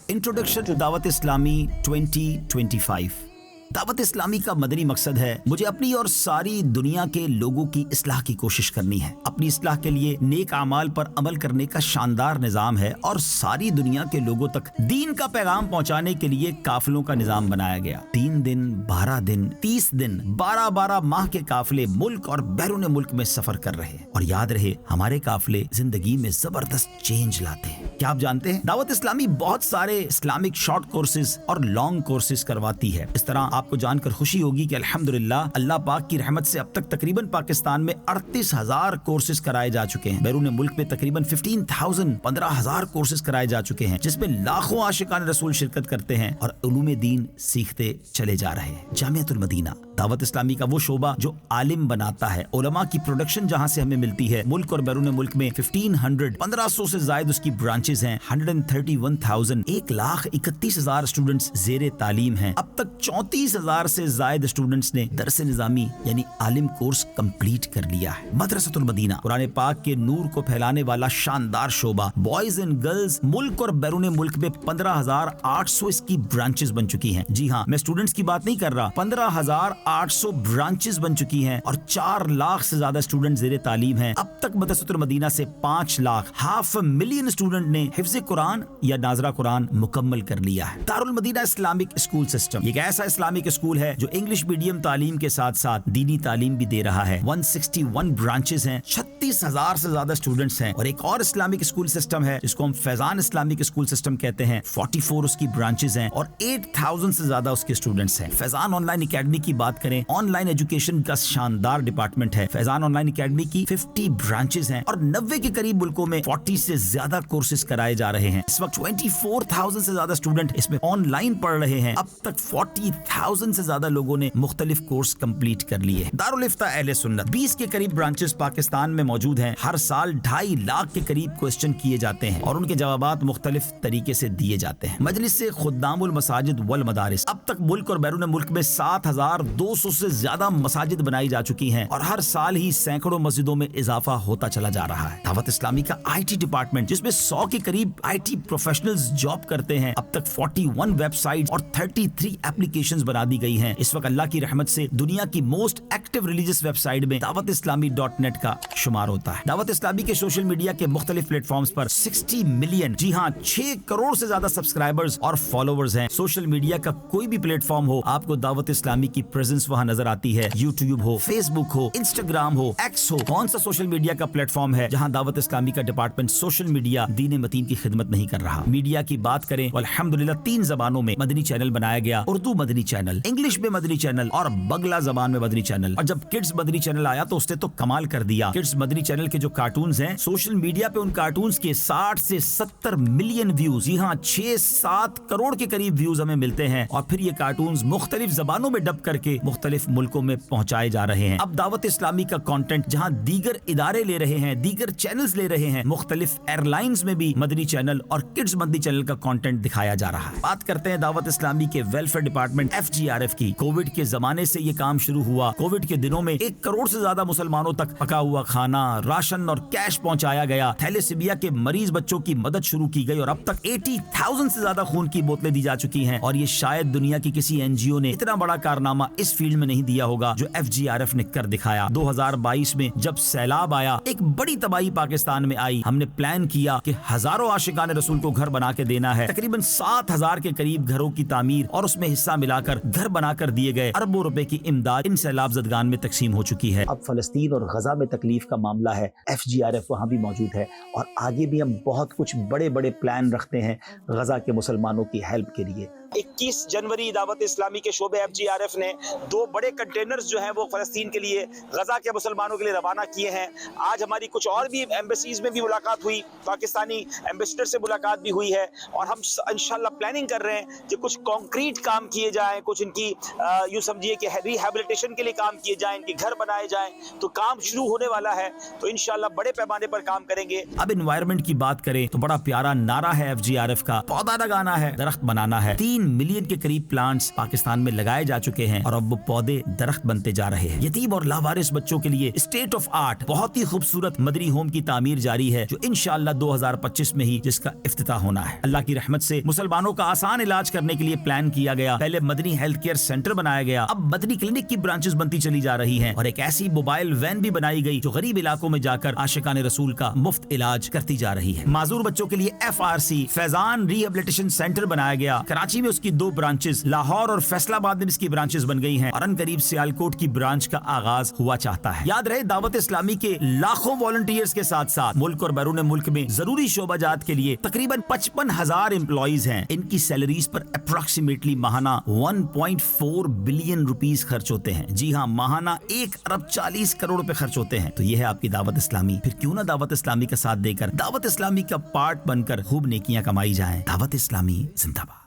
Introduction to Dawat Islami 2025। Dawat Islami का मदनी मकसद है मुझे अपनी और सारी दुनिया के लोगों की इस्लाह की कोशिश करनी है। अपनी इस्लाह के लिए नेक आमाल पर अमल करने का शानदार निज़ाम है और सारी दुनिया के लोगों तक दीन का पैगाम पहुंचाने के लिए काफिलों का निज़ाम बनाया गया। 3 दिन, 12 दिन, 30 दिन, 12-12 माह के काफिले मुल्क और बैरून मुल्क में सफर कर रहे हैं। और याद रहे, हमारे काफिले जिंदगी में जबरदस्त चेंज लाते हैं। क्या आप जानते हैं, दावत इस्लामी बहुत सारे इस्लामिक शॉर्ट कोर्सेज और लॉन्ग कोर्सेज करवाती है। इस तरह आपको जानकर खुशी होगी कि अल्हम्दुलिल्लाह अल्लाह पाक की रहमत से अब तक तकरीबन पाकिस्तान में 38,000 कोर्सेज कराए जा चुके हैं। बैरून मुल्क में तकरीबन 15,000 कोर्सेज कराए जा चुके हैं, जिसमें लाखों आशिकान रसूल शिरकत करते हैं और उलूम दीन सीखते चले जा रहे हैं। जामियतुल मदीना दावत इस्लामी का वो शोबा जो आलिम बनाता है। उलमा की प्रोडक्शन जहां से हमें मिलती है। मुल्क और बैरून मुल्क में 1500 से ज्यादा उसकी ब्रांचेस हैं। 131,000 1,31,000 स्टूडेंट्स जेर तालीम हैं। अब तक 34,000 से ज्यादा स्टूडेंट्स ने दरस निजामी यानी आलिम कोर्स कंप्लीट कर लिया है। मदरसतुल मदीना कुरान पाक के नूर को फैलाने वाला शानदार शोबा। बॉयज एंड गर्ल्स मुल्क और बैरून मुल्क में 15,800 इसकी ब्रांचेस बन चुकी हैं। जी हाँ, मैं स्टूडेंट्स की बात नहीं कर रहा। 15,800 ब्रांचेस बन चुकी हैं और 4 लाख से ज्यादा स्टूडेंट जेर तालीम हैं। अब तक मदरसतुल मदीना से 5 लाख 500,000 स्टूडेंट ने हिफ्ज़ कुरान या नाज़रा कुरान मुकम्मल कर लिया है। Darul Madina Islamic school system एक ऐसा इस्लामिक स्कूल है जो इंग्लिश मीडियम तालीम के साथ साथ दीनी तालीम भी दे रहा है। 161 ब्रांचेस हैं, 36,000 से ज्यादा स्टूडेंट्स हैं। और एक और इस्लामिक स्कूल सिस्टम है जिसको हम फैजान इस्लामिक स्कूल सिस्टम कहते हैं। 44 उसकी ब्रांचेस हैं और 8,000 से ज्यादा उसके स्टूडेंट्स हैं। फैजान ऑनलाइन एकेडमी की बात करें, ऑनलाइन एजुकेशन का शानदार डिपार्टमेंट है। फैजान ऑनलाइन एकेडमी की 50 ब्रांचेस हैं और 90 के करीब मुल्कों में 40 से ज्यादा कोर्सेज कराए जा रहे हैं। इस वक्त 24,000 से ज्यादा स्टूडेंट इसमें ऑनलाइन पढ़ रहे हैं। अब तक 40,000 से ज्यादा लोगों ने मुख्तलिफ कोर्स कंप्लीट कर लिए। दारुल इफ्ता अहले सुन्नत 20 के करीब ब्रांचेस पाकिस्तान में मौजूद हैं। हर साल 2.5 लाख के करीब क्वेश्चन किए जाते हैं और उनके जवाबात मुख्तलिफ तरीके से दिए जाते हैं। मजलिस से खुद्दामुल मसाजिद वल मदारिस अब तक मुल्क और बैरून मुल्क में 7,200 से ज्यादा मसाजिद बनाई जा चुकी हैं और हर साल ही सैकड़ों मस्जिदों में इजाफा होता चला जा रहा है। दावत इस्लामी का IT डिपार्टमेंट जिसमें 100 के करीब IT प्रोफेशनल्स जॉब करते हैं। अब तक 41 वेबसाइट और 33 एप्लीकेशंस बना दी गई हैं। इस वक्त अल्लाह की रहमत से दुनिया की मोस्ट एक्टिव रिलीजियस वेबसाइट में दावत इस्लामी .net का शुमार होता है। दावत इस्लामी के सोशल मीडिया के मुख्तलिफ प्लेटफॉर्म्स पर 60 मिलियन जी हाँ 6 करोड़ से ज्यादा सब्सक्राइबर्स और फॉलोवर्स हैं। सोशल मीडिया का कोई भी प्लेटफॉर्म हो, आपको दावत इस्लामी की प्रेजेंस वहां नजर आती है। यूट्यूब हो, फेसबुक हो, इंस्टाग्राम हो, एक्स हो, कौन सा सोशल मीडिया का प्लेटफॉर्म है जहां दावत इस्लामी का डिपार्टमेंट सोशल मीडिया दीन मतीन की खिदमत नहीं कर रहा। मीडिया की बात करें, अल्हम्दुलिल्लाह 3 जबानों में मदनी चैनल बनाया गया। उर्दू मदनी चैनल, इंग्लिश में मदनी चैनल और बंगला जबान में मदनी चैनल। और जब किड्स मदनी चैनल आया तो उसने तो कमाल कर दिया। किड्स मदनी चैनल के जो कार्टून्स हैं, सोशल मीडिया पे उन कार्टून्स के 60 से 70 मिलियन व्यूज, जी हाँ 6-7 करोड़ के करीब व्यूज हमें मिलते हैं। और फिर ये कार्टून्स मुख्तलिफ जबानों में डब करके मुख्तलिफ मुल्कों में पहुंचाए जा रहे हैं। अब दावत इस्लामी का कंटेंट जहां दीगर इदारे ले रहे हैं, दीगर चैनल्स ले रहे हैं, मुख्तलिफ एयरलाइंस में भी मदनी चैनल और किड्स मदनी चैनल का कंटेंट दिखाया जा रहा है। बात करते हैं दावत इस्लामी के वेलफेयर डिपार्टमेंट FGRF की। कोविड के जमाने से ये काम शुरू हुआ। कोविड के दिनों में 1 करोड़ से ज्यादा मुसलमानों तक पका हुआ खाना, राशन और कैश पहुंचाया गया। थैलेसीमिया के मरीज बच्चों की मदद शुरू की गई और अब तक 80,000 से ज्यादा खून की बोतलें दी जा चुकी हैं। और ये शायद दुनिया की किसी NGO ने इतना बड़ा कारनामा इस फील्ड में नहीं दिया होगा जो FGRF ने कर दिखाया। 2022 में जब सैलाब आया, एक बड़ी तबाही पाकिस्तान में आई, हमने प्लान किया कि हजारों आशिकान रसूल को घर बना के देना है। तकरीबन 7,000 के करीब घरों की तामीर और उसमें हिस्सा मिलाकर घर बनाकर दिए गए। अरबों रुपए की इमदाद इन सैलाब ज़दगान में तकसीम हो चुकी है। अब फलस्तीन और गजा में तकलीफ का मामला है, FGRF वहाँ भी मौजूद है और आगे भी हम बहुत कुछ बड़े बड़े प्लान रखते हैं गजा के मुसलमानों की हेल्प के लिए। 21 जनवरी दावत इस्लामी के शोबे FGRF ने 2 बड़े कंटेनर्स जो हैं वो फ़लस्तीन के लिए, गजा के मुसलमानों के लिए रवाना किए हैं। आज हमारी कुछ और भी एम्बेसीज में भी मुलाकात हुई, पाकिस्तानी एम्बेसडर से मुलाकात भी हुई है और हम इंशाल्लाह प्लानिंग कर रहे हैं कि कुछ कॉन्क्रीट काम किए जाएं, कुछ इनकी यूँ समझिए कि रिहैबिलिटेशन के लिए काम किए जाएं, इनके घर बनाए जाएं। तो काम शुरू होने वाला है, तो इंशाल्लाह बड़े पैमाने पर काम करेंगे। अब एनवायरनमेंट की बात करें तो बड़ा प्यारा नारा है FGRF का, पौधा लगाना है, दरख्त बनाना है। 3 3 मिलियन के करीब प्लांट्स पाकिस्तान में लगाए जा चुके हैं और अब वो पौधे दरख्त बनते जा रहे हैं। यतीम और लावारिस बच्चों के लिए स्टेट ऑफ आर्ट बहुत ही खूबसूरत मदनी होम की तामीर जारी है, जो इंशाअल्लाह 2025 में ही जिसका इफ्तिताह होना है। अल्लाह की रहमत से मुसलमानों का आसान इलाज करने के लिए प्लान किया गया। पहले मदनी हेल्थ केयर सेंटर बनाया गया, अब मदनी क्लिनिक की ब्रांचेस बनती चली जा रही हैं और एक ऐसी मोबाइल वैन भी बनाई गई जो गरीब इलाकों में जाकर आशिकाने रसूल का मुफ्त इलाज करती जा रही है। माजूर बच्चों के लिए FRC फैजान रिहेबिलिटेशन सेंटर बनाया गया। कराची में उसकी 2 ब्रांचेस, लाहौर और फैसलाबाद में इसकी ब्रांचेस बन गई हैं और अनकरीब सियालकोट की ब्रांच का आगाज हुआ चाहता है। याद रहे, दावत इस्लामी के लाखों वॉलंटियर्स के साथ साथ मुल्क और बैरून मुल्क में जरूरी शोबाजात के लिए तकरीबन 55,000 एम्प्लॉइज हैं। इनकी सैलरीज पर अप्रोक्सीमेटली माहाना 1.4 बिलियन रुपीस खर्च होते हैं। जी हाँ, माहाना 1 अरब 40 करोड़ रुपए खर्च होते हैं। तो यह है आपकी दावत इस्लामी। फिर क्यों ना दावत इस्लामी का साथ देकर दावत इस्लामी का पार्ट बनकर खूब नेकियां कमाई जाएं। दावत इस्लामी जिंदाबाद।